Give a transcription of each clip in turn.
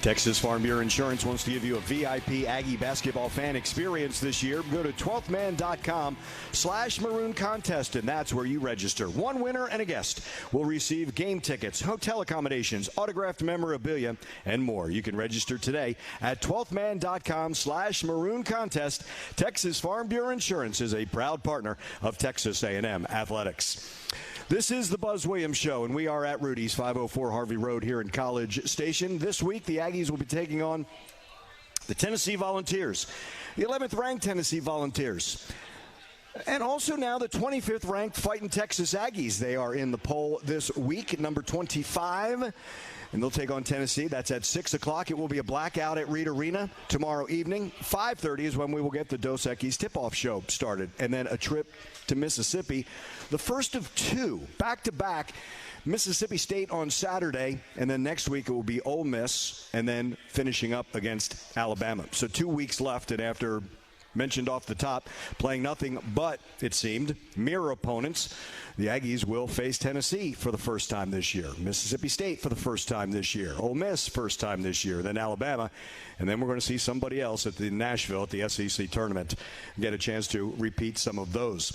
Texas Farm Bureau Insurance wants to give you a VIP Aggie basketball fan experience this year. Go to 12thman.com/maroon contest, and that's where you register. One winner and a guest will receive game tickets, hotel accommodations, autographed memorabilia, and more. You can register today at 12thman.com/maroon contest. Texas Farm Bureau Insurance is a proud partner of Texas A&M Athletics. This is the Buzz Williams Show, and we are at Rudy's, 504 Harvey Road here in College Station. This week, the Aggies will be taking on the Tennessee Volunteers, the 11th-ranked Tennessee Volunteers. And also now the 25th-ranked Fighting Texas Aggies. They are in the poll this week, number 25. And they'll take on Tennessee. That's at 6 o'clock. It will be a blackout at Reed Arena tomorrow evening. 5:30 is when we will get the Dos Equis tip-off show started. And then a trip to Mississippi. The first of two, back-to-back, Mississippi State on Saturday. And then next week it will be Ole Miss. And then finishing up against Alabama. So 2 weeks left. And after mentioned off the top, playing nothing but, it seemed, mirror opponents, the Aggies will face Tennessee for the first time this year, Mississippi State for the first time this year, Ole Miss first time this year, then Alabama, and then we're going to see somebody else at the Nashville at the SEC tournament get a chance to repeat some of those.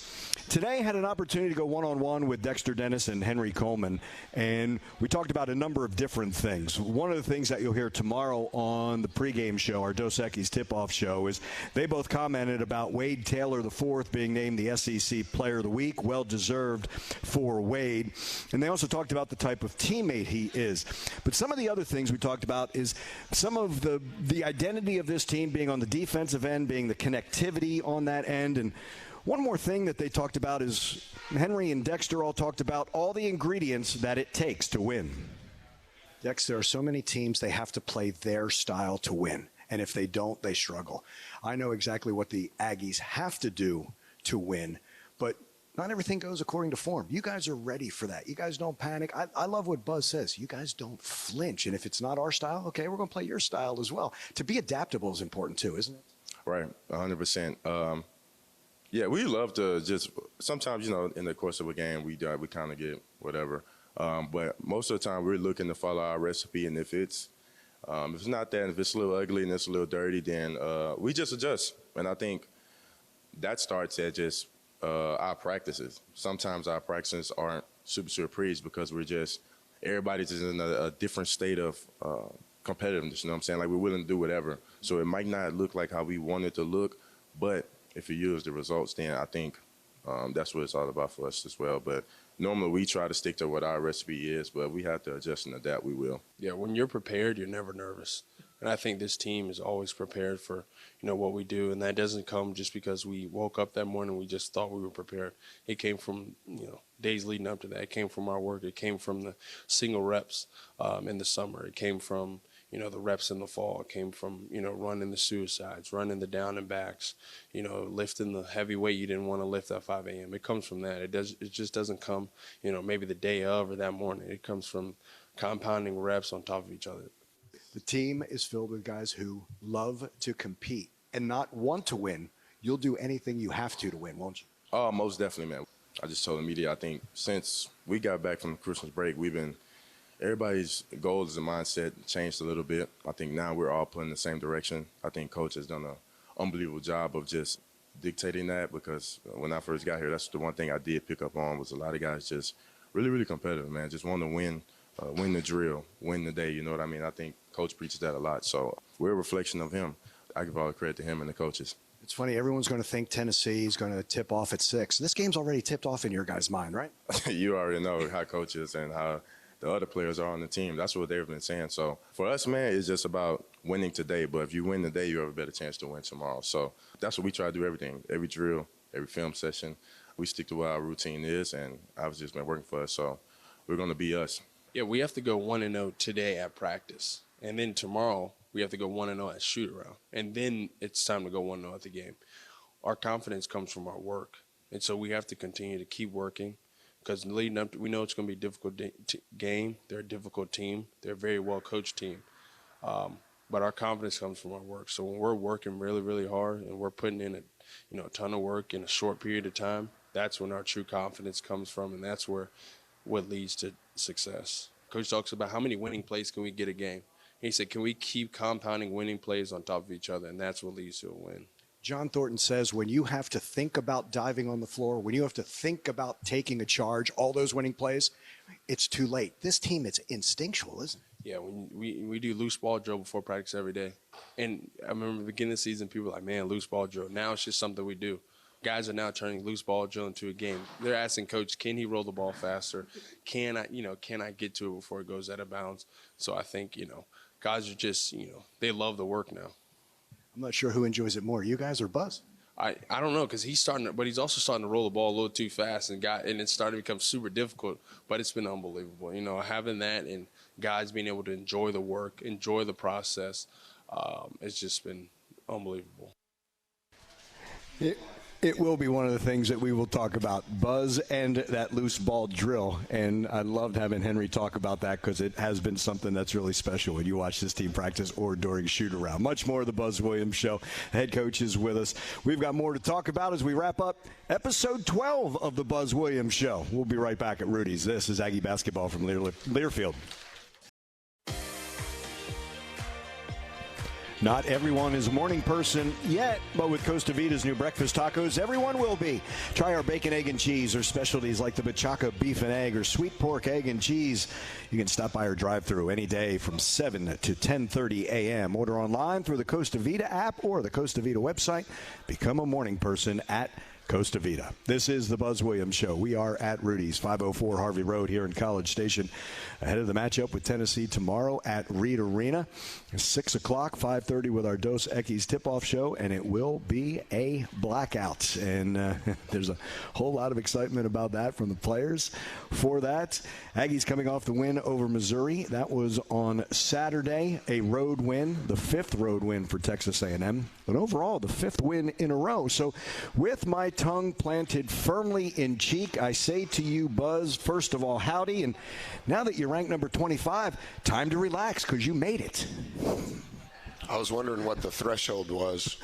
Today I had an opportunity to go one-on-one with Dexter Dennis and Henry Coleman, and we talked about a number of different things. One of the things that you'll hear tomorrow on the pregame show, our Dos Equis tip-off show, is they both commented about Wade Taylor IV being named the SEC Player of the Week, well-deserved for Wade. And they also talked about the type of teammate he is. But some of the other things we talked about is some of the identity of this team being on the defensive end, being the connectivity on that end. And one more thing that they talked about is Henry and Dexter all talked about all the ingredients that it takes to win. Dex, there are so many teams, they have to play their style to win. And if they don't, they struggle. I know exactly what the Aggies have to do to win, but not everything goes according to form. You guys are ready for that. You guys don't panic. I love what Buzz says. You guys don't flinch. And if it's not our style, okay, we're going to play your style as well. To be adaptable is important too, isn't it? Right, 100%. Yeah, we love to just sometimes, in the course of a game, we kind of get whatever. But most of the time, we're looking to follow our recipe. And if it's not that, if it's a little ugly and it's a little dirty, then we just adjust. And I think that starts at just our practices. Sometimes our practices aren't super praised because everybody's just in a different state of competitiveness, you know what I'm saying? Like, we're willing to do whatever. So it might not look like how we want it to look, but if you use the results, then I think that's what it's all about for us as well. But normally we try to stick to what our recipe is, but we have to adjust and adapt, we will. Yeah, when you're prepared, you're never nervous. And I think this team is always prepared for, what we do. And that doesn't come just because we woke up that morning and we just thought we were prepared. It came from, days leading up to that. It came from our work. It came from the single reps in the summer. It came from, the reps in the fall. It came from, running the suicides, running the down and backs, lifting the heavy weight you didn't want to lift at 5 a.m. It comes from that. It just doesn't come, maybe the day of or that morning. It comes from compounding reps on top of each other. The team is filled with guys who love to compete and not want to win. You'll do anything you have to win, won't you? Oh, most definitely, man. I just told the media, I think since we got back from the Christmas break, everybody's goals and mindset changed a little bit. I think now we're all pulling in the same direction. I think Coach has done an unbelievable job of just dictating that, because when I first got here, that's the one thing I did pick up on was a lot of guys just really, really competitive, man. Just want to win the drill, win the day, you know what I mean? I think Coach preaches that a lot. So we're a reflection of him. I give all the credit to him and the coaches. It's funny, everyone's going to think Tennessee is going to tip off at 6. This game's already tipped off in your guys' mind, right? You already know how Coach is and how the other players are on the team. That's what they've been saying. So for us, man, it's just about winning today. But if you win today, you have a better chance to win tomorrow. So that's what we try to do everything. Every drill, every film session, we stick to what our routine is, and obviously it's been working for us. So we're going to be us. Yeah, we have to go 1-0 today at practice. And then tomorrow, we have to go 1-0 at shoot-around. And then it's time to go 1-0 at the game. Our confidence comes from our work. And so we have to continue to keep working, because leading up, we know it's going to be a difficult game. They're a difficult team. They're a very well-coached team. But our confidence comes from our work. So when we're working really, really hard and we're putting in a ton of work in a short period of time, that's when our true confidence comes from, and that's what leads to success. Coach talks about how many winning plays can we get a game. he said, can we keep compounding winning plays on top of each other? And that's what leads to a win. John Thornton says when you have to think about diving on the floor, when you have to think about taking a charge, all those winning plays, it's too late. This team, it's instinctual, isn't it? Yeah, when we do loose ball drill before practice every day. And I remember the beginning of the season, people were like, man, loose ball drill. Now it's just something we do. Guys are now turning loose ball drill into a game. They're asking coach, can he roll the ball faster? Can I get to it before it goes out of bounds? So I think, guys are just, they love the work now. I'm not sure who enjoys it more, you guys or Buzz? I don't know, because he's also starting to roll the ball a little too fast, and it's starting to become super difficult. But it's been unbelievable, having that and guys being able to enjoy the work, enjoy the process. It's just been unbelievable. It will be one of the things that we will talk about, Buzz and that loose ball drill. And I loved having Henry talk about that because it has been something that's really special when you watch this team practice or during shoot-around. Much more of the Buzz Williams Show. The head coach is with us. We've got more to talk about as we wrap up episode 12 of the Buzz Williams Show. We'll be right back at Rudy's. This is Aggie basketball from Learfield. Not everyone is a morning person yet, but with Costa Vida's new breakfast tacos, everyone will be. Try our bacon, egg, and cheese or specialties like the Bachaca beef and egg or sweet pork, egg, and cheese. You can stop by our drive-thru any day from 7 to 10:30 a.m. Order online through the Costa Vida app or the Costa Vida website. Become a morning person at Costa Vida. This is the Buzz Williams Show. We are at Rudy's, 504 Harvey Road here in College Station. Ahead of the matchup with Tennessee tomorrow at Reed Arena. 6 o'clock, 5:30 with our Dos Equis tip-off show, and it will be a blackout. And there's a whole lot of excitement about that from the players for that. Aggies coming off the win over Missouri. That was on Saturday, a road win, the 5th road win for Texas A&M. But overall, the 5th win in a row. So with my tongue planted firmly in cheek, I say to you, Buzz, first of all, howdy. And now that you're ranked number 25, time to relax because you made it. I was wondering what the threshold was.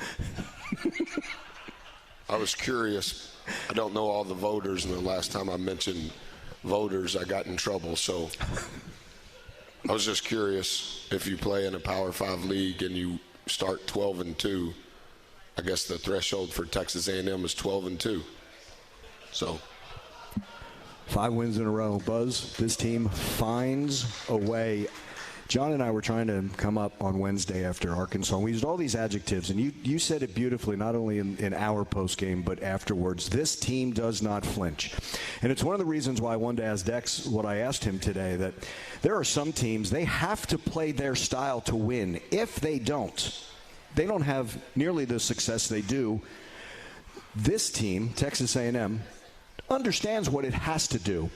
I was curious. I don't know all the voters, and the last time I mentioned voters, I got in trouble. So I was just curious, if you play in a Power 5 league and you start 12-2, I guess the threshold for Texas A&M is 12-2. So 5 wins in a row. Buzz, this team finds a way. John and I were trying to come up on Wednesday after Arkansas. We used all these adjectives, and you said it beautifully, not only in our postgame, but afterwards. This team does not flinch. And it's one of the reasons why I wanted to ask Dex what I asked him today, that there are some teams, they have to play their style to win. If they don't have nearly the success they do. This team, Texas A&M, understands what it has to do.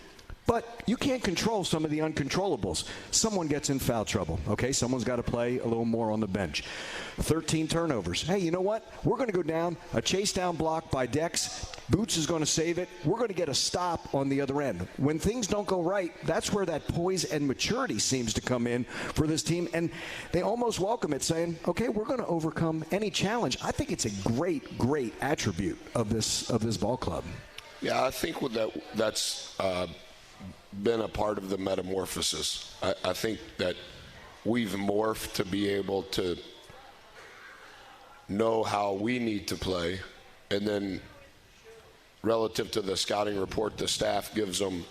But you can't control some of the uncontrollables. Someone gets in foul trouble, okay? Someone's got to play a little more on the bench. 13 turnovers. Hey, you know what? We're going to go down, a chase down block by Dex. Boots is going to save it. We're going to get a stop on the other end. When things don't go right, that's where that poise and maturity seems to come in for this team. And they almost welcome it, saying, okay, we're going to overcome any challenge. I think it's a great, great attribute of this ball club. Yeah, I think that's been a part of the metamorphosis. I think that we've morphed to be able to know how we need to play, and then relative to the scouting report the staff gives them,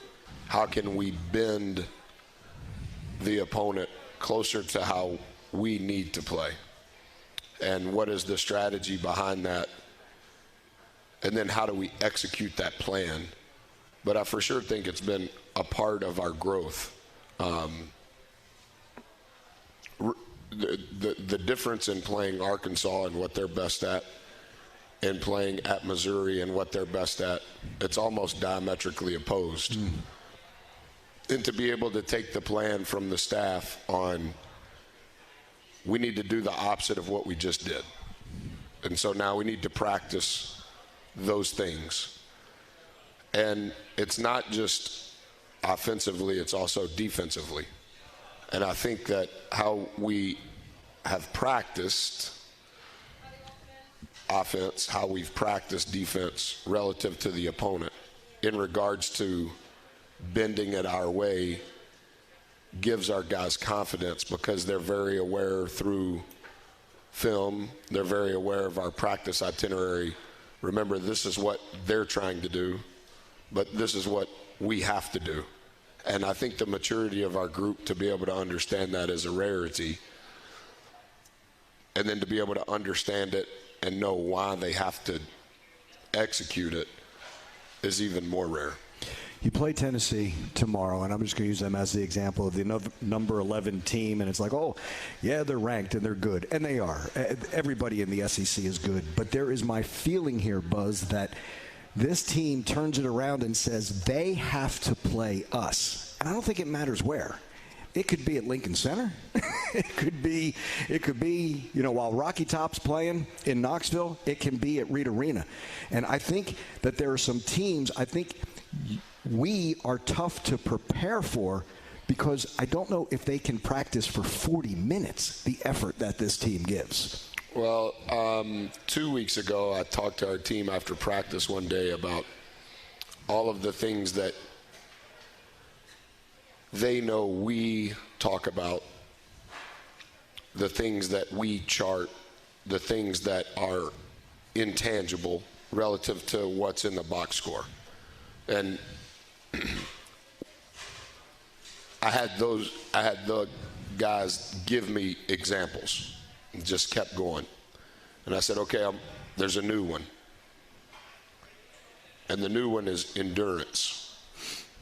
how can we bend the opponent closer to how we need to play, and what is the strategy behind that, and then how do we execute that plan. But I for sure think it's been a part of our growth. The difference in playing Arkansas and what they're best at, and playing at Missouri and what they're best at, it's almost diametrically opposed. And to be able to take the plan from the staff on, we need to do the opposite of what we just did. And so now we need to practice those things. And it's not just offensively, it's also defensively. And I think that how we have practiced offense, how we've practiced defense relative to the opponent in regards to bending it our way gives our guys confidence because they're very aware through film. They're very aware of our practice itinerary. Remember, this is what they're trying to do, but this is what we have to do. And I think the maturity of our group to be able to understand that is a rarity. And then to be able to understand it and know why they have to execute it is even more rare. You play Tennessee tomorrow, and I'm just going to use them as the example of the number 11 team, and it's like, oh, yeah, they're ranked and they're good, and they are. Everybody in the SEC is good, but there is my feeling here, Buzz, that this team turns it around and says they have to play us, and I don't think it matters where. It could be at Lincoln Center. It could be, you know, while Rocky Top's playing in Knoxville, it can be at Reed Arena. And I think that there are some teams, I think we are tough to prepare for because I don't know if they can practice for 40 minutes, the effort that this team gives. Well, 2 weeks ago, I talked to our team after practice one day about all of the things that they know we talk about, the things that we chart, the things that are intangible relative to what's in the box score. And I had the guys give me examples and just kept going. And I said, okay, there's a new one. And the new one is endurance.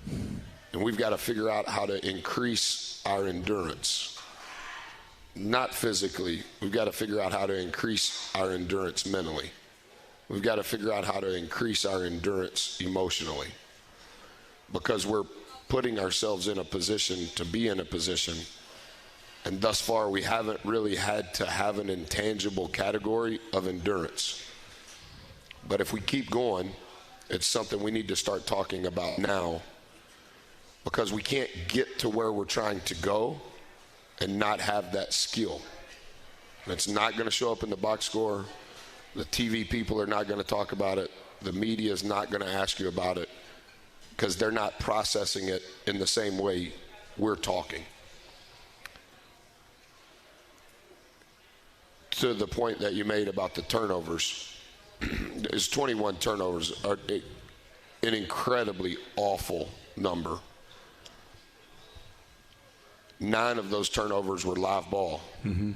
And we've got to figure out how to increase our endurance. Not physically. We've got to figure out how to increase our endurance mentally. We've got to figure out how to increase our endurance emotionally. Because we're putting ourselves in a position to be in a position. And thus far, we haven't really had to have an intangible category of endurance. But if we keep going, it's something we need to start talking about now. Because we can't get to where we're trying to go and not have that skill. And it's not going to show up in the box score. The TV people are not going to talk about it. The media is not going to ask you about it because they're not processing it in the same way we're talking. To the point that you made about the turnovers, is 21 turnovers are an incredibly awful number. 9 of those turnovers were live ball. Mm-hmm.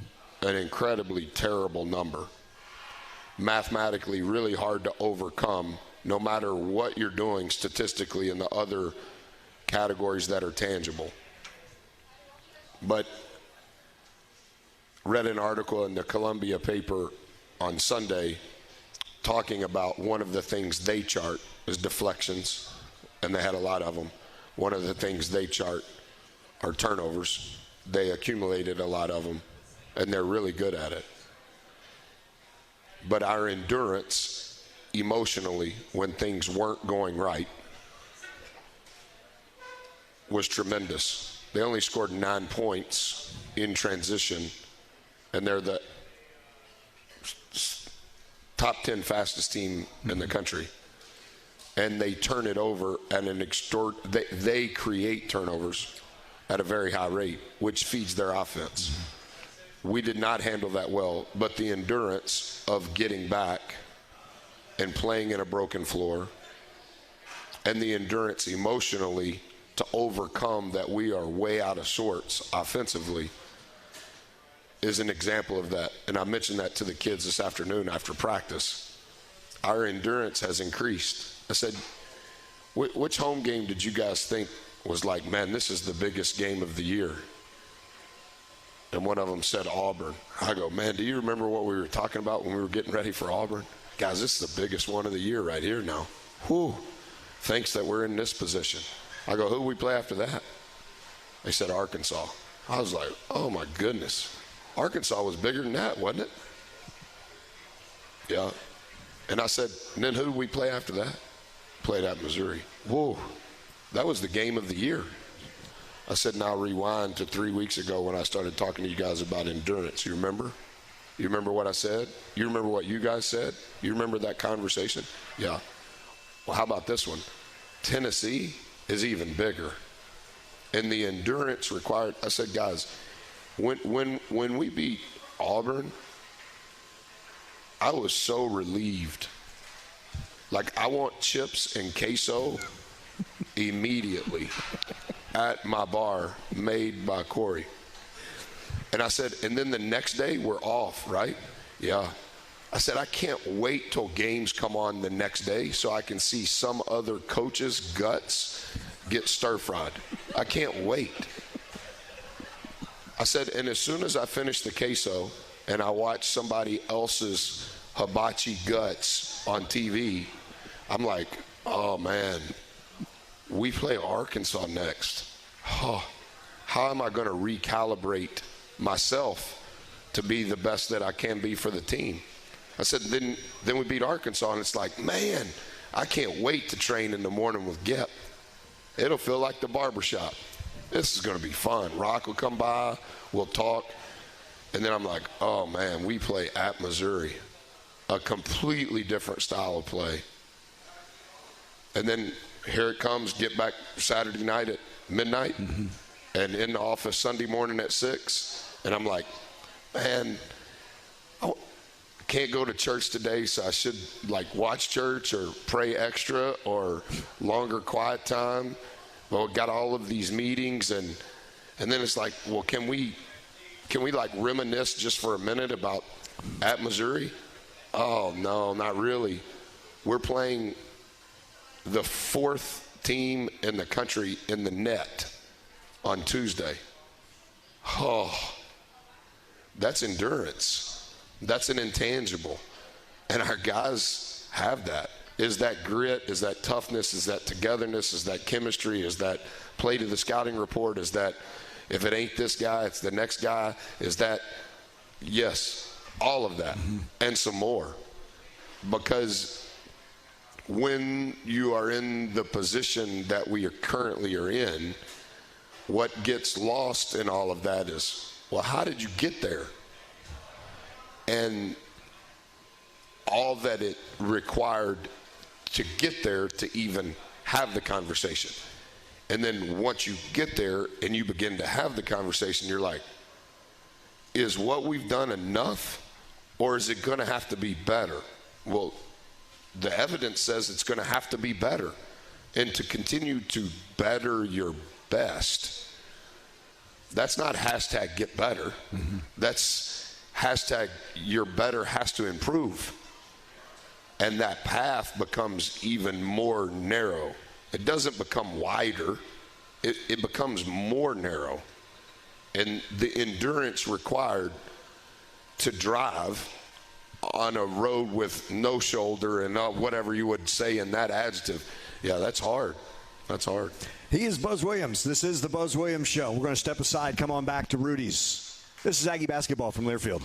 An incredibly terrible number. Mathematically really hard to overcome no matter what you're doing statistically in the other categories that are tangible. But read an article in the Columbia paper on Sunday talking about one of the things they chart is deflections, and they had a lot of them. One of the things they chart are turnovers. They accumulated a lot of them, and they're really good at it. But our endurance emotionally when things weren't going right was tremendous. They only scored 9 points in transition, and they're the top 10 fastest team in the country. And they turn it over at an they create turnovers at a very high rate, which feeds their offense. We did not handle that well, but the endurance of getting back and playing in a broken floor, and the endurance emotionally to overcome that we are way out of sorts offensively is an example of that. And I mentioned that to the kids this afternoon after practice. Our endurance has increased. I said, which home game did you guys think was like, man, this is the biggest game of the year? And one of them said Auburn. I go, man, do you remember what we were talking about when we were getting ready for Auburn? Guys, this is the biggest one of the year right here now. Whew. Thanks that we're in this position. I go, who do we play after that? They said Arkansas. I was like, oh my goodness. Arkansas was bigger than that, wasn't it? Yeah. And I said, and then who do we play after that? Played at Missouri. Whoa. That was the game of the year. I said, now rewind to 3 weeks ago when I started talking to you guys about endurance. You remember? You remember what I said? You remember what you guys said? You remember that conversation? Yeah. Well, how about this one? Tennessee is even bigger. and the endurance required. I said, guys, when we beat Auburn, I was so relieved. Like, I want chips and queso immediately at my bar made by Corey. And I said, and then the next day we're off, right? Yeah. I said, I can't wait till games come on the next day so I can see some other coach's guts get stir-fried. I can't wait. I said, and as soon as I finish the queso and I watch somebody else's hibachi guts on TV, I'm like, oh, man, we play Arkansas next. Oh, how am I going to recalibrate myself to be the best that I can be for the team? I said, then we beat Arkansas, and it's like, man, I can't wait to train in the morning with Gep. It'll feel like the barbershop. This is going to be fun. Rock will come by, we'll talk, and then I'm like, oh, man, we play at Missouri, a completely different style of play. And then here it comes, get back Saturday night at midnight, and in the office Sunday morning at 6, and I'm like, man, I can't go to church today, so I should like watch church or pray extra or longer quiet time. Well, got all of these meetings, and then it's like, well, can we like reminisce just for a minute about at Missouri? Oh, no, not really. We're playing the 4th team in the country in the net on Tuesday. Oh, that's endurance. That's an intangible. And our guys have that. Is that grit? Is that toughness? Is that togetherness? Is that chemistry? Is that play to the scouting report? Is that if it ain't this guy, it's the next guy? Is that, yes, all of that and some more. Because when you are in the position that we are currently in, what gets lost in all of that is, well, how did you get there? And all that it required to get there to even have the conversation. And then once you get there and you begin to have the conversation, you're like, is what we've done enough, or is it going to have to be better? Well, the evidence says it's going to have to be better. And to continue to better your best, that's not hashtag get better. That's hashtag your better has to improve. And that path becomes even more narrow. It doesn't become wider. It becomes more narrow. And the endurance required to drive on a road with no shoulder and whatever you would say in that adjective, yeah, that's hard. That's hard. He is Buzz Williams. This is the Buzz Williams Show. We're going to step aside, come on back to Rudy's. This is Aggie basketball from Learfield.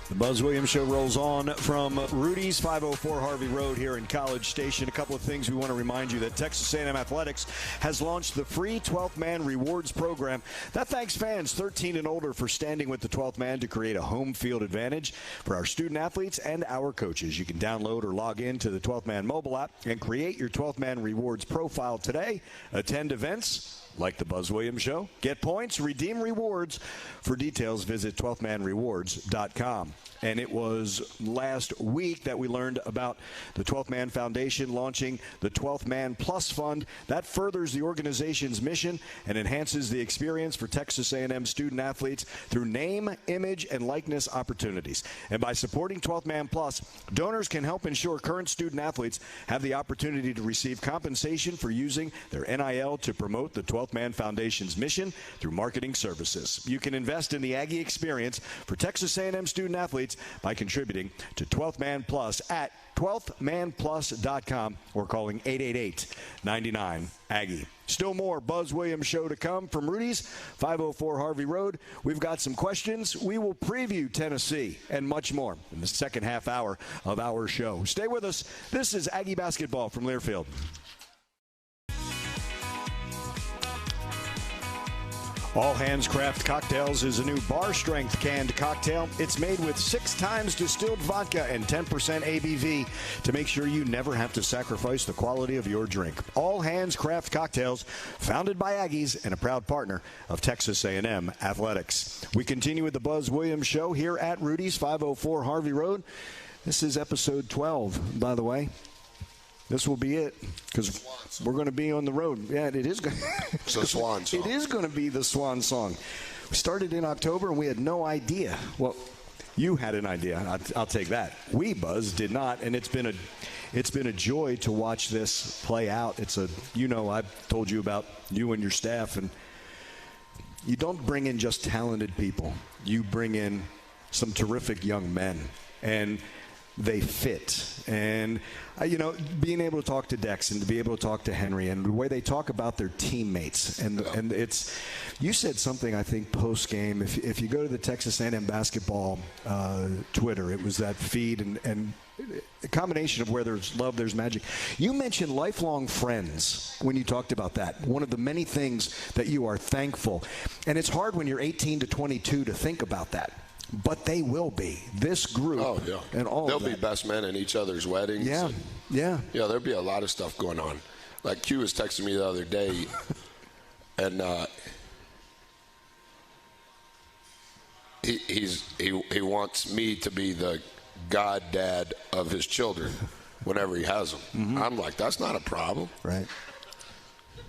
The Buzz Williams Show rolls on from Rudy's, 504 Harvey Road here in College Station. A couple of things we want to remind you that Texas A&M Athletics has launched the free 12th Man Rewards Program. That thanks fans 13 and older for standing with the 12th man to create a home field advantage for our student athletes and our coaches. You can download or log in to the 12th Man mobile app and create your 12th Man Rewards profile today. Attend events like the Buzz Williams Show. Get points, redeem rewards. For details, visit 12thmanrewards.com. And it was last week that we learned about the 12th Man Foundation launching the 12th Man Plus Fund. That furthers the organization's mission and enhances the experience for Texas A&M student athletes through name, image, and likeness opportunities. And by supporting 12th Man Plus, donors can help ensure current student athletes have the opportunity to receive compensation for using their NIL to promote the 12th Man Foundation's mission through marketing services. You can invest in the Aggie experience for Texas A&M student athletes by contributing to 12th Man Plus at 12thmanplus.com or calling 888-99-AGGIE. Still more Buzz Williams Show to come from Rudy's, 504 Harvey Road. We've got some questions. We will preview Tennessee and much more in the second half hour of our show. Stay with us. This is Aggie basketball from Learfield. All Hands Craft Cocktails is a new bar-strength canned cocktail. It's made with 6 times distilled vodka and 10% ABV to make sure you never have to sacrifice the quality of your drink. All Hands Craft Cocktails, founded by Aggies and a proud partner of Texas A&M Athletics. We continue with the Buzz Williams Show here at Rudy's, 504 Harvey Road. This is episode 12, by the way. This will be it, because we're going to be on the road. Yeah, it is. It's the swan song. It is going to be the swan song. We started in October, and we had no idea. Well, you had an idea. I'll take that. We, Buzz, did not, and it's been a joy to watch this play out. I've told you about you and your staff, and you don't bring in just talented people. You bring in some terrific young men, and they fit. And, being able to talk to Dex and to be able to talk to Henry and the way they talk about their teammates. And it's, you said something, I think, post-game. If you go to the Texas A&M basketball Twitter, it was that feed and a combination of where there's love, there's magic. You mentioned lifelong friends when you talked about that. One of the many things that you are thankful. And it's hard when you're 18 to 22 to think about that. But they will be. This group and all They'll of that. be best men in each other's weddings. Yeah, Yeah, there'll be a lot of stuff going on. Like Q was texting me the other day, and he wants me to be the goddad of his children whenever he has them. Mm-hmm. I'm like, that's not a problem. Right.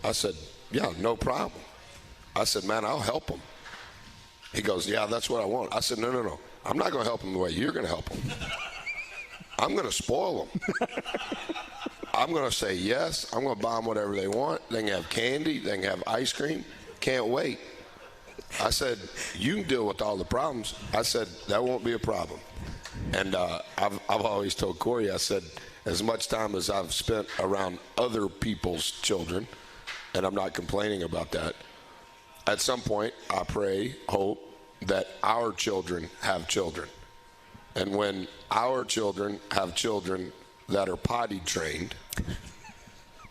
I said, yeah, no problem. I said, man, I'll help him. He goes, yeah, that's what I want. I said, no. I'm not going to help him the way you're going to help him. I'm going to spoil them. I'm going to say yes. I'm going to buy them whatever they want. They can have candy. They can have ice cream. Can't wait. I said, you can deal with all the problems. I said, that won't be a problem. And I've always told Corey, I said, as much time as I've spent around other people's children, and I'm not complaining about that, at some point, I pray, hope, that our children have children. And when our children have children that are potty trained,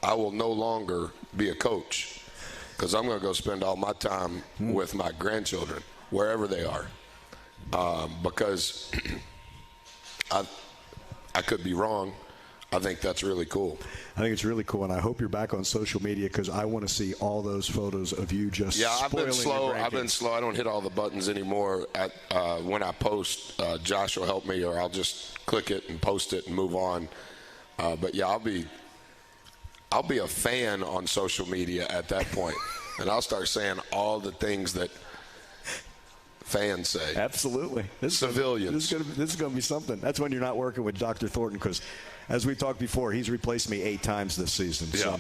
I will no longer be a coach, because I'm going to go spend all my time with my grandchildren, wherever they are. Because I could be wrong. I think that's really cool. I think it's really cool, and I hope you're back on social media, because I want to see all those photos of you just I've been slow. your grandkids. I don't hit all the buttons anymore. When I post, Josh will help me, or I'll just click it and post it and move on. But yeah, I'll be a fan on social media at that point, and I'll start saying all the things that fans say. Absolutely. Civilians. This is going to be something. That's when you're not working with Dr. Thornton, because as we talked before, he's replaced me 8 times this season. Yeah.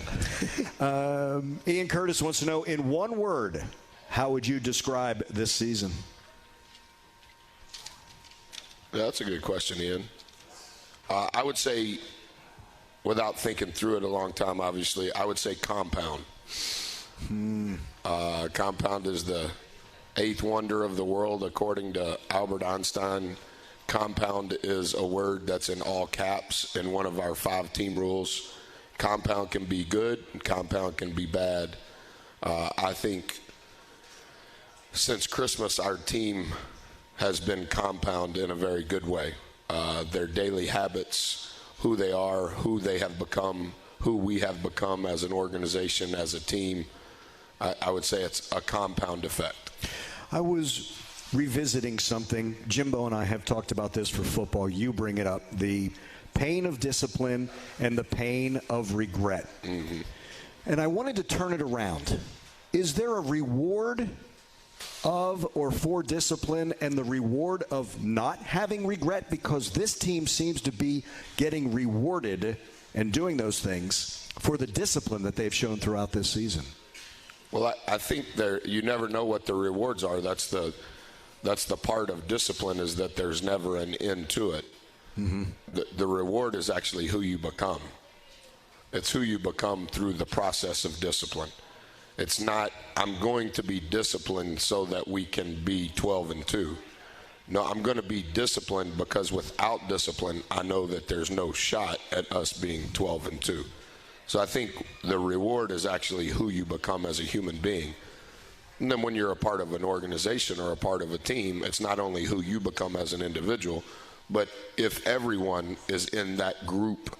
So. Ian Curtis wants to know, in one word, how would you describe this season? Yeah, that's a good question, Ian. I would say, without thinking through it a long time, obviously, I would say compound. Compound is the 8th wonder of the world, according to Albert Einstein. Compound is a word that's in all caps in one of our 5 team rules. Compound can be good, and compound can be bad. I think since Christmas, our team has been compound in a very good way. Their daily habits, who they are, who they have become, who we have become as an organization, as a team, I would say it's a compound effect. I was revisiting something. Jimbo and I have talked about this for football. You bring it up, the pain of discipline and the pain of regret. Mm-hmm. And I wanted to turn it around. Is there a reward of or for discipline and the reward of not having regret? Because this team seems to be getting rewarded and doing those things for the discipline that they've shown throughout this season. Well, I think you never know what the rewards are. That's the part of discipline, is that there's never an end to it. Mm-hmm. The reward is actually who you become. It's who you become through the process of discipline. It's not, I'm going to be disciplined so that we can be 12-2. No, I'm going to be disciplined because without discipline, I know that there's no shot at us being 12-2. So I think the reward is actually who you become as a human being. And then when you're a part of an organization or a part of a team, it's not only who you become as an individual, but if everyone is in that group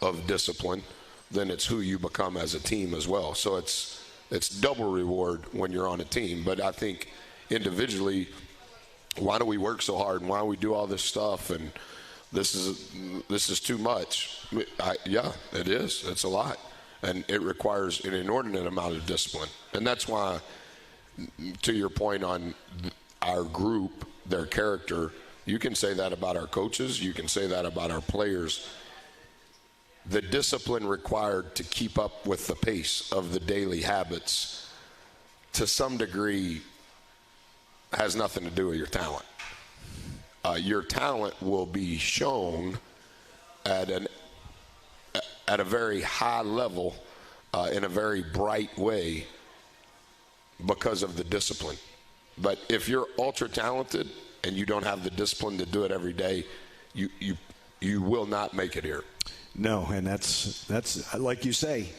of discipline, then it's who you become as a team as well. So it's double reward when you're on a team. But I think individually, why do we work so hard and why do we do all this stuff? And this is too much. Yeah, it is. It's a lot. And it requires an inordinate amount of discipline. And that's why, to your point on our group, their character, you can say that about our coaches. You can say that about our players. The discipline required to keep up with the pace of the daily habits, to some degree, has nothing to do with your talent. Your talent will be shown at a very high level, in a very bright way, because of the discipline. But if you're ultra talented and you don't have the discipline to do it every day, you will not make it here. No, and that's like you say,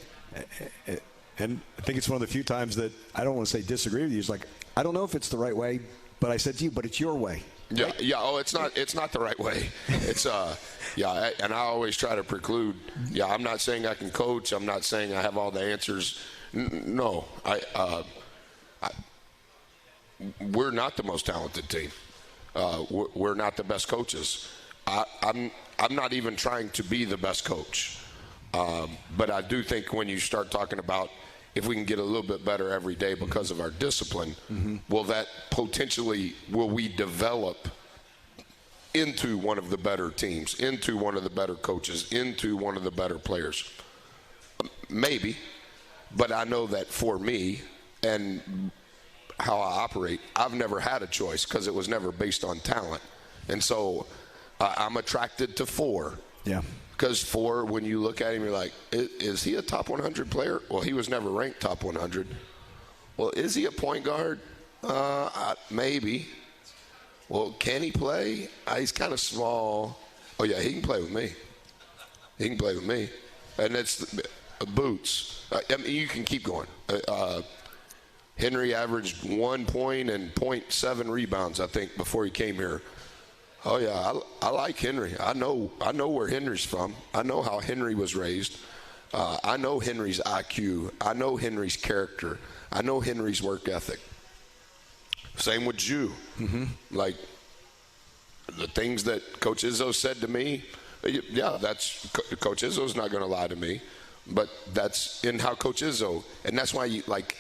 and I think it's one of the few times that I don't want to say disagree with you. It's like, I don't know if it's the right way, but I said to you, but it's your way. Yeah, right? Yeah. Oh, it's not the right way. It's yeah, and I always try to preclude. Yeah, I'm not saying I can coach. I'm not saying I have all the answers. No, we're not the most talented team. We're not the best coaches. I'm not even trying to be the best coach. But I do think when you start talking about if we can get a little bit better every day because of our discipline, will we develop into one of the better teams, into one of the better coaches, into one of the better players? Maybe. But I know that for me and how I operate, I've never had a choice because it was never based on talent. And so I'm attracted to 4. Yeah. Because 4, when you look at him, you're like, is he a top 100 player? Well, he was never ranked top 100. Well, is he a point guard? Maybe. Well, can he play? He's kind of small. Oh, yeah, he can play with me. He can play with me. And it's boots. I mean, you can keep going. Henry averaged 1 point and 0.7 rebounds, I think, before he came here. Oh, yeah, I like Henry. I know where Henry's from. I know how Henry was raised. I know Henry's IQ. I know Henry's character. I know Henry's work ethic. Same with Jew. Like, the things that Coach Izzo said to me, yeah, that's Coach Izzo's not going to lie to me. But that's in how Coach Izzo, and that's why you, like,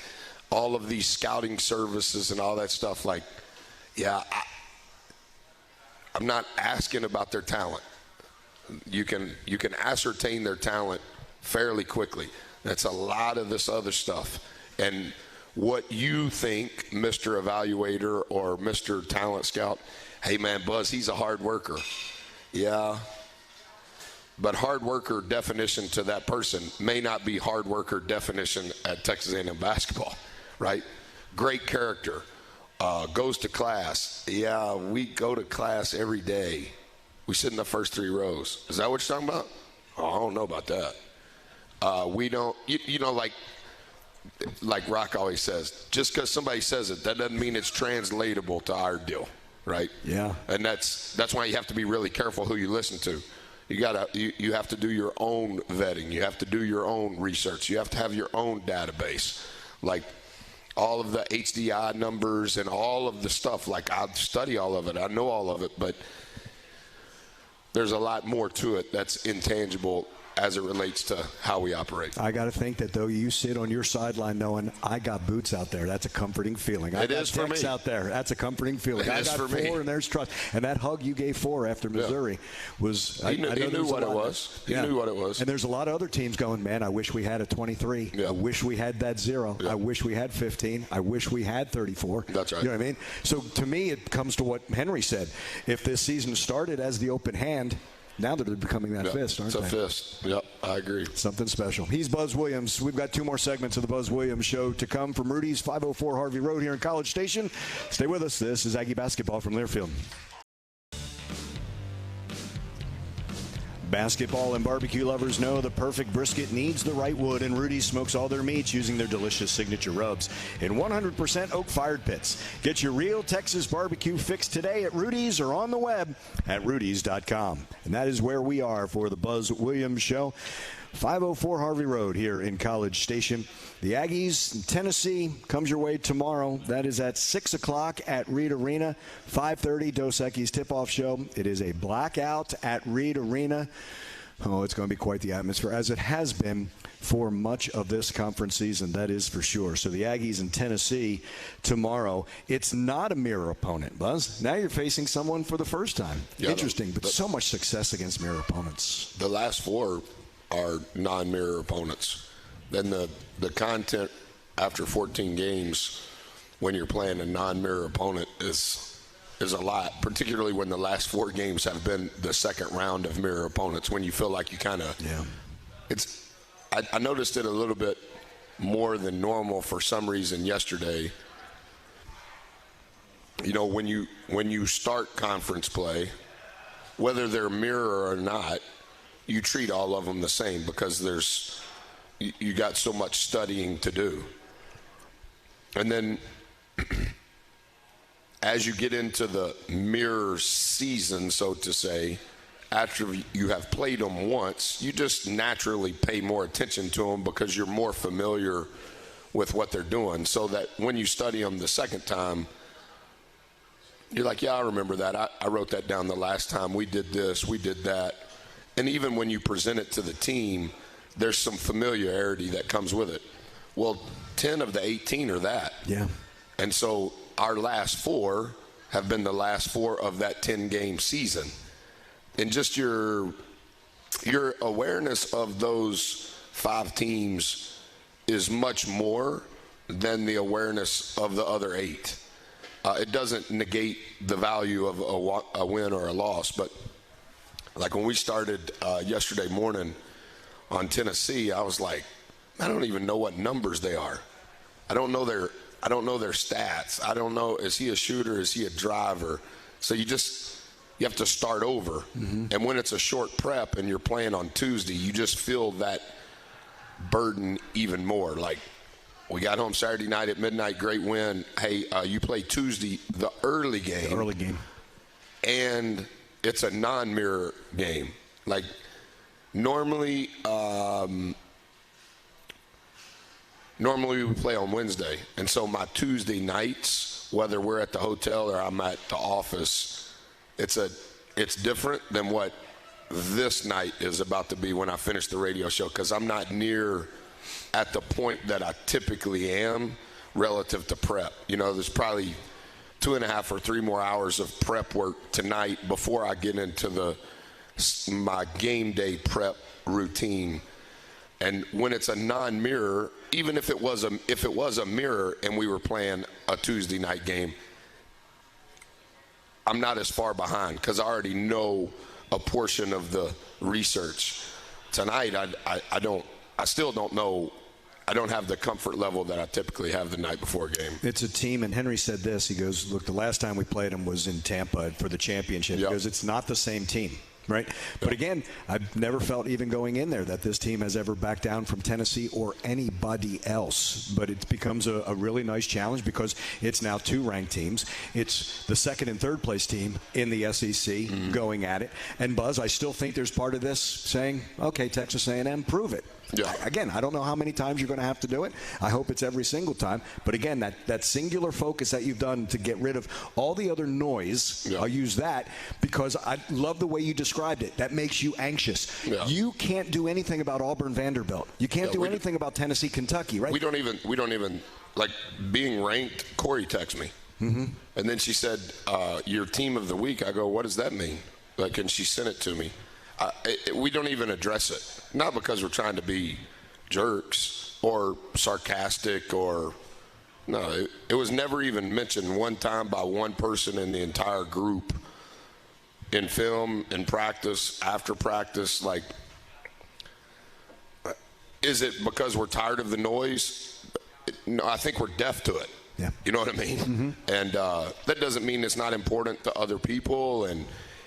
all of these scouting services and all that stuff, like, yeah, I'm not asking about their talent. You can ascertain their talent fairly quickly. That's a lot of this other stuff. And what you think, Mr. Evaluator or Mr. Talent Scout, hey, man, Buzz, he's a hard worker. Yeah. But hard worker definition to that person may not be hard worker definition at Texas A&M basketball, right? Great character. Goes to class. Yeah, we go to class every day. We sit in the first 3 rows. Is that what you're talking about? Oh, I don't know about that. We don't, you know, like Rock always says, just because somebody says it, that doesn't mean it's translatable to our deal, right? Yeah. And that's why you have to be really careful who you listen to. You have to do your own vetting. You have to do your own research. You have to have your own database. Like, all of the HDI numbers and all of the stuff, like, I study all of it. I know all of it, but there's a lot more to it that's intangible as it relates to how we operate. I got to think that, though, you sit on your sideline knowing I got boots out there. That's a comforting feeling. It is for me. Out there. That's a comforting feeling. It is for me. 4, and there's trust. And that hug you gave 4 after Missouri was. He knew what it was. He knew what it was. And there's a lot of other teams going, man, I wish we had a 23. Yeah. I wish we had that 0. Yeah. I wish we had 15. I wish we had 34. That's right. You know what I mean? So to me, it comes to what Henry said. If this season started as the open hand, now that they're becoming that fist, aren't they? It's a fist. Yep, I agree. Something special. He's Buzz Williams. We've got 2 more segments of the Buzz Williams Show to come from Rudy's 504 Harvey Road here in College Station. Stay with us. This is Aggie basketball from Learfield. Basketball and barbecue lovers know the perfect brisket needs the right wood, and Rudy smokes all their meats using their delicious signature rubs in 100% oak-fired pits. Get your real Texas barbecue fix today at Rudy's or on the web at rudys.com. And that is where we are for the Buzz Williams Show. 504 Harvey Road here in College Station. The Aggies in Tennessee comes your way tomorrow. That is at 6 o'clock at Reed Arena. 5:30 Dos Equis tip-off show. It is a blackout at Reed Arena. Oh, it's going to be quite the atmosphere, as it has been for much of this conference season, that is for sure. So the Aggies in Tennessee tomorrow. It's not a mirror opponent, Buzz. Now you're facing someone for the first time. Yeah, Interesting, but so much success against mirror opponents. The last four are non-mirror opponents. Then the content after 14 games when you're playing a non-mirror opponent is a lot, particularly when the last 4 games have been the second round of mirror opponents, when you feel like you kind of I noticed it a little bit more than normal for some reason yesterday. You know, when you start conference play, whether they're mirror or not, you treat all of them the same because you got so much studying to do. And then as you get into the mirror season, so to say, after you have played them once, you just naturally pay more attention to them because you're more familiar with what they're doing, so that when you study them the second time, you're like, yeah, I remember that. I wrote that down the last time. We did this, we did that. And even when you present it to the team, there's some familiarity that comes with it. Well, 10 of the 18 are that. Yeah. And so our last 4 have been the last 4 of that 10-game season. And just your awareness of those 5 teams is much more than the awareness of the other 8. It doesn't negate the value of a win or a loss, but like when we started yesterday morning on Tennessee, I was like, I don't even know what numbers they are. I don't know their stats. I don't know, is he a shooter? Is he a driver? So you have to start over. Mm-hmm. And when it's a short prep and you're playing on Tuesday, you just feel that burden even more. Like, we got home Saturday night at midnight, great win. Hey, you play Tuesday, the early game. The early game. And it's a non-mirror game. Like, normally we would play on Wednesday. And so my Tuesday nights, whether we're at the hotel or I'm at the office, it's different than what this night is about to be when I finish the radio show, because I'm not near at the point that I typically am relative to prep. You know, there's probably 2.5 or 3 more hours of prep work tonight before I get into my game day prep routine. And when it's a non-mirror, even if it was a mirror and we were playing a Tuesday night game, I'm not as far behind because I already know a portion of the research. Tonight, I still don't know. I don't have the comfort level that I typically have the night before a game. It's a team, and Henry said this. He goes, look, the last time we played them was in Tampa for the championship. Yep. He goes, it's not the same team. Right? Yep. But again, I've never felt even going in there that this team has ever backed down from Tennessee or anybody else. But it becomes a really nice challenge because it's now 2 ranked teams. It's the second and third place team in the SEC going at it. And Buzz, I still think there's part of this saying, okay, Texas A&M, prove it. Yeah. Again, I don't know how many times you're going to have to do it. I hope it's every single time. But again, that singular focus that you've done to get rid of all the other noise, I'll use that because I love the way you described it. That makes you anxious. Yeah. You can't do anything about Auburn, Vanderbilt. You can't do anything about Tennessee, Kentucky, right? We don't even like being ranked. Corey texted me. Mm-hmm. And then she said, your team of the week. I go, what does that mean? Like, and she sent it to me. We don't even address it. Not because we're trying to be jerks or sarcastic or no. It was never even mentioned one time by one person in the entire group in film, in practice, after practice. Like, is it because we're tired of the noise? No, I think we're deaf to it. Yeah. You know what I mean? Mm-hmm. And that doesn't mean it's not important to other people. And,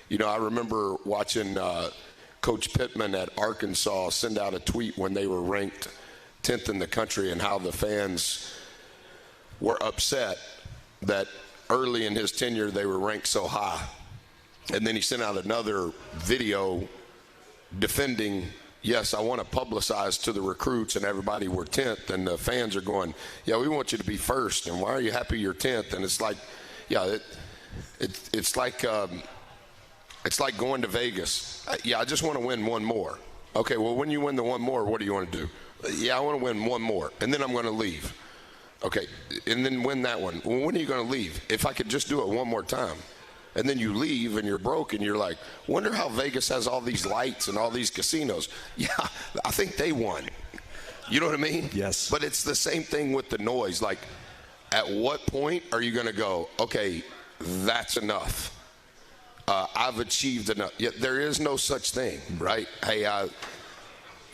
you know, I remember watching Coach Pittman at Arkansas send out a tweet when they were ranked 10th in the country and how the fans were upset that early in his tenure they were ranked so high. And then he sent out another video defending, yes, I want to publicize to the recruits and everybody we're 10th, and the fans are going, yeah, we want you to be first, and why are you happy you're 10th? And it's like, yeah, it's like going to Vegas. Yeah, I just want to win one more. Okay, well, when you win the one more, what do you want to do? Yeah, I want to win one more, and then I'm going to leave. Okay, and then win that one. Well, when are you going to leave? If I could just do it one more time. And then you leave and you're broke and you're like, wonder how Vegas has all these lights and all these casinos. Yeah, I think they won. You know what I mean? Yes. But it's the same thing with the noise. Like, at what point are you going to go, okay, that's enough? I've achieved enough. Yet there is no such thing, right? Hey,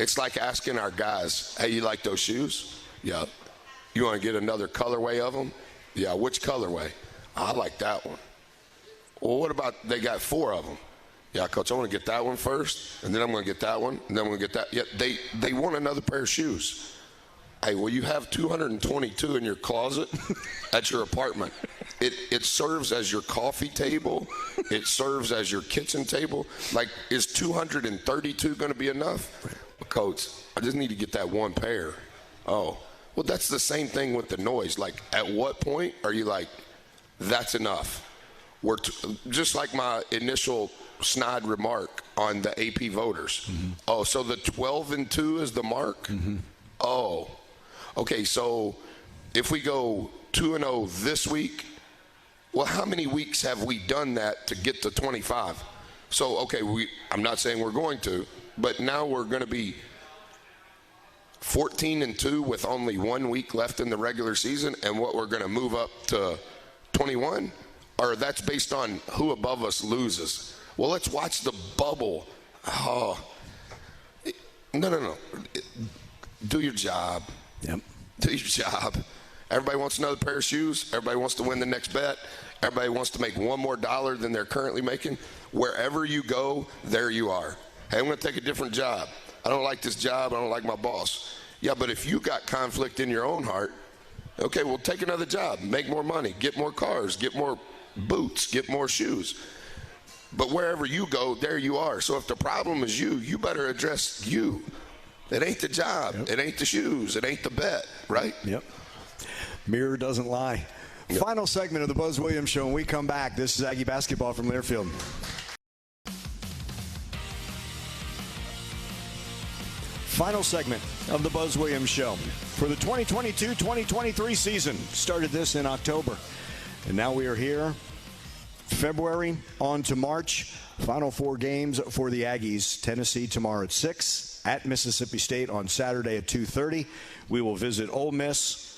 it's like asking our guys, hey, you like those shoes? Yeah. You want to get another colorway of them? Yeah, which colorway? I like that one. Well, what about they got 4 of them? Yeah, Coach, I want to get that one first, and then I'm going to get that one, and then I'm going to get that. Yeah, they want another pair of shoes. Hey, well, you have 222 in your closet at your apartment. It serves as your coffee table. It serves as your kitchen table. Like, is 232 going to be enough? Coach, I just need to get that one pair. Oh, well, that's the same thing with the noise. Like, at what point are you like, that's enough? Just like my initial snide remark on the AP voters. Mm-hmm. Oh, so the 12-2 is the mark? Mm-hmm. Oh, okay, so if we go 2-0 this week, well, how many weeks have we done that to get to 25? So, okay, I'm not saying we're going to, but now we're going to be 14-2 with only 1 week left in the regular season, and what we're going to move up to 21? Or that's based on who above us loses. Well, let's watch the bubble. Oh, no. Do your job. Yep. Do your job. Everybody wants another pair of shoes. Everybody wants to win the next bet. Everybody wants to make $1 more than they're currently making. Wherever you go, there you are. Hey, I'm going to take a different job. I don't like this job. I don't like my boss. Yeah, but if you got conflict in your own heart, okay, well, take another job. Make more money. Get more cars. Get more boots, get more shoes. But wherever you go, there you are. So if the problem is you better address you. It ain't the job. Yep. It ain't the shoes. It ain't the bet, right? Yep. Mirror doesn't lie. Yep. Final segment of the Buzz Williams Show. When we come back, this is Aggie basketball from Learfield. Final segment of the Buzz Williams Show for the 2022-2023 season. Started this in October. And now we are here, February on to March. Final 4 games for the Aggies. Tennessee tomorrow at 6, at Mississippi State on Saturday at 2:30. We will visit Ole Miss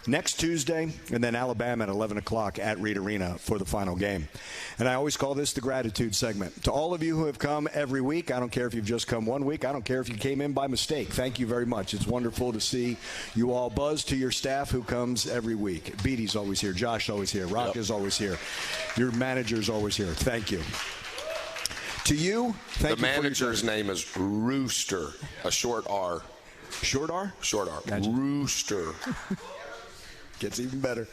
next Tuesday, and then Alabama at 11 o'clock at Reed Arena for the final game. And I always call this the gratitude segment. To all of you who have come every week, I don't care if you've just come 1 week, I don't care if you came in by mistake. Thank you very much. It's wonderful to see you all. Buzz to your staff who comes every week. Beatty's always here. Josh always here. Rock is always here. Your manager's always here. Thank you. To you, thank you. The manager's name is Rooster, a short R. Short R? Short R. Gotcha. Rooster. Gets even better.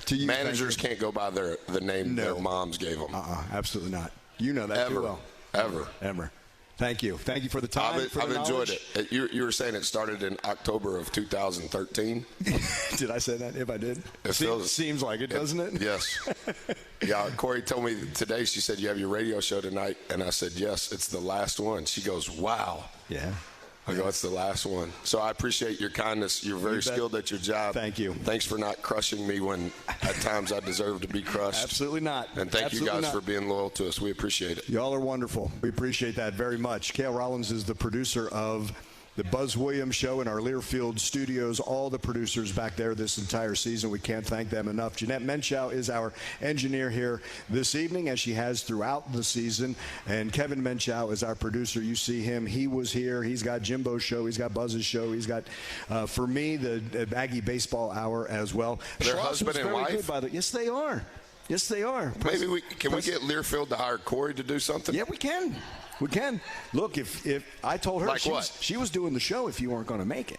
To you, managers can't go by the name their moms gave them. Absolutely not. You know that too well. Ever. Thank you. Thank you for the time. I've enjoyed it. You were saying it started in October of 2013. Did I say that? If I did, it seems like it, doesn't it? Yes. Yeah. Corey told me today. She said, "You have your radio show tonight," and I said, "Yes, it's the last one." She goes, "Wow." Yeah. I go, it's the last one. So I appreciate your kindness. You're very skilled at your job. Thank you. Thanks for not crushing me when at times I deserve to be crushed. Absolutely not. And thank you guys for being loyal to us. We appreciate it. Y'all are wonderful. We appreciate that very much. Cale Rollins is the producer of the Buzz Williams Show in our Learfield studios. All the producers back there this entire season. We can't thank them enough. Jeanette Menchow is our engineer here this evening, as she has throughout the season. And Kevin Menchow is our producer. You see him. He was here. He's got Jimbo's show. He's got Buzz's show. He's got, for me, the Aggie Baseball Hour as well. They're husband and wife? Yes, they are. Yes, they are. Maybe we get Learfield to hire Corey to do something? Yeah, we can. We can. Look, if I told her Like what? she was doing the show if you weren't going to make it.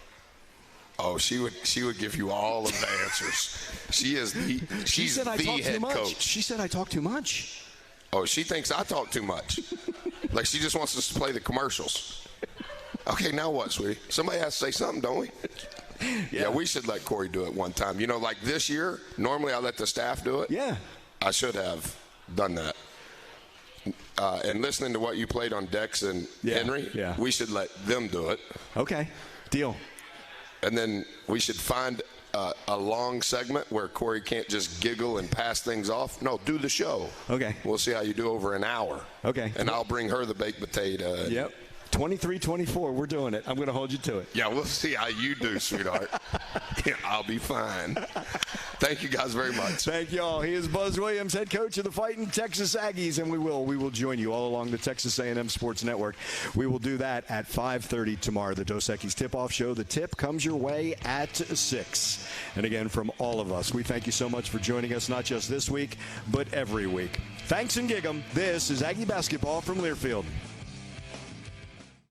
Oh, she would give you all of the answers. She's said I the talk too head much. coach. She said I talk too much. Oh, she thinks I talk too much. Like she just wants us to play the commercials. Okay, now what, sweetie? Somebody has to say something, don't we? Yeah, we should let Corey do it one time. You know, like this year, normally I let the staff do it. Yeah. I should have done that. And listening to what you played on Dex and Henry, we should let them do it. Okay, deal. And then we should find a long segment where Corey can't just giggle and pass things off. No, do the show. Okay. We'll see how you do over an hour. Okay. And I'll bring her the baked potato. Yep. 23-24, we're doing it. I'm going to hold you to it. Yeah, we'll see how you do, sweetheart. Yeah, I'll be fine. Thank you guys very much. Thank you all. He is Buzz Williams, head coach of the Fighting Texas Aggies, and we will join you all along the Texas A&M Sports Network. We will do that at 5:30 tomorrow, the Dos Equis tip-off show. The tip comes your way at 6. And again, from all of us, we thank you so much for joining us, not just this week, but every week. Thanks and gig 'em. This is Aggie Basketball from Learfield.